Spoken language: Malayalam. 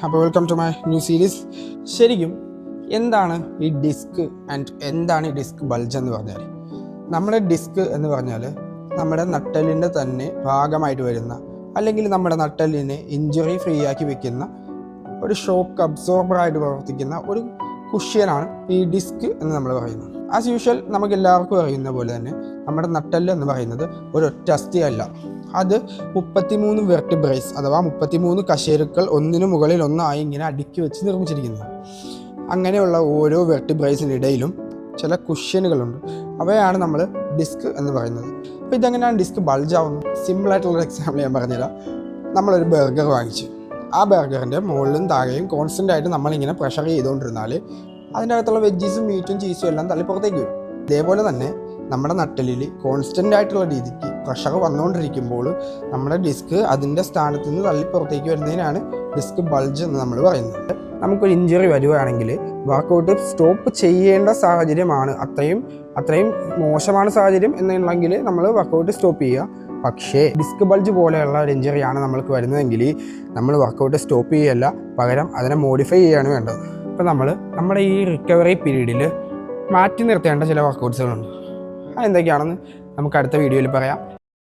അപ്പോൾ welcome to my new series. ശരിക്കും എന്താണ് ഈ ഡിസ്ക് ആൻഡ് എന്താണ് ഈ ഡിസ്ക് ബൾജ് എന്ന് പറഞ്ഞാൽ? നമ്മുടെ ഡിസ്ക് എന്ന് പറഞ്ഞാൽ നമ്മുടെ നട്ടെല്ലിൻ്റെ തന്നെ ഭാഗമായിട്ട് വരുന്ന, അല്ലെങ്കിൽ നമ്മുടെ നട്ടെല്ലിനെ ഇഞ്ചുറി ഫ്രീ ആക്കി വെക്കുന്ന ഒരു ഷോക്ക് അബ്സോർബറായിട്ട് പ്രവർത്തിക്കുന്ന ഒരു കുഷ്യനാണ് ഈ ഡിസ്ക് എന്ന് നമ്മൾ പറയുന്നത്. ആസ് യൂഷ്വൽ നമുക്ക് എല്ലാവർക്കും അറിയുന്ന പോലെ തന്നെ നമ്മുടെ നട്ടെല്ല് എന്ന് പറയുന്നത് ഒരൊറ്റ അസ്ഥിയല്ല, അത് 33 വെർട്ടിബ്രേസ് അഥവാ 33 കശേരുക്കൾ ഒന്നിനു മുകളിൽ ഒന്നായി ഇങ്ങനെ അടുക്കി വെച്ച് നിർമ്മിച്ചിരിക്കുന്നത്. അങ്ങനെയുള്ള ഓരോ വെർട്ടിബ്രേസിനിടയിലും ചില കുഷ്യനുകളുണ്ട്, അവയാണ് നമ്മൾ ഡിസ്ക് എന്ന് പറയുന്നത്. അപ്പോൾ ഇതെങ്ങനെയാണ് ഡിസ്ക് ബൾജ് ആവുന്നത്? സിമ്പിളായിട്ടുള്ളൊരു എക്സാമ്പിൾ ഞാൻ പറഞ്ഞുതരാം. നമ്മളൊരു ബർഗർ വാങ്ങിച്ചു, ആ ബർഗറിൻ്റെ മുകളിലും താഴെയും കോൺസ്റ്റൻ്റ് ആയിട്ട് നമ്മളിങ്ങനെ പ്രഷർ ചെയ്തുകൊണ്ടിരുന്നാൽ അതിൻ്റെ അകത്തുള്ള വെജീസും മീറ്റും ചീസും എല്ലാം തള്ളി പുറത്തേക്ക് വരും. ഇതേപോലെ തന്നെ നമ്മുടെ നട്ടെല്ലിൽ കോൺസ്റ്റൻ്റ് ആയിട്ടുള്ള രീതിക്ക് പ്രഷർ വന്നുകൊണ്ടിരിക്കുമ്പോൾ നമ്മുടെ ഡിസ്ക് അതിൻ്റെ സ്ഥാനത്ത് നിന്ന് തള്ളി പുറത്തേക്ക് വരുന്നതിനാണ് ഡിസ്ക് ബൾജ് എന്ന് നമ്മൾ പറയുന്നത്. നമുക്കൊരു ഇഞ്ചുറി വരുവാണെങ്കിൽ വർക്കൗട്ട് സ്റ്റോപ്പ് ചെയ്യേണ്ട സാഹചര്യമാണ്, അത്രയും മോശമാണ് സാഹചര്യം എന്നുണ്ടെങ്കിൽ നമ്മൾ വർക്കൗട്ട് സ്റ്റോപ്പ് ചെയ്യുക. പക്ഷേ ഡിസ്ക് ബൾജ് പോലെയുള്ള ഒരു ഇഞ്ചുറിയാണ് നമ്മൾക്ക് വരുന്നതെങ്കിൽ നമ്മൾ വർക്കൗട്ട് സ്റ്റോപ്പ് ചെയ്യുകയല്ല, പകരം അതിനെ മോഡിഫൈ ചെയ്യുകയാണ് വേണ്ടത്. ഇപ്പോൾ നമ്മുടെ ഈ റിക്കവറി പീരീഡിൽ മാറ്റി നിർത്തേണ്ട ചില വർക്കൗട്ട്സുകളുണ്ട്. അതെന്തൊക്കെയാണെന്ന് നമുക്ക് അടുത്ത വീഡിയോയിൽ പറയാം.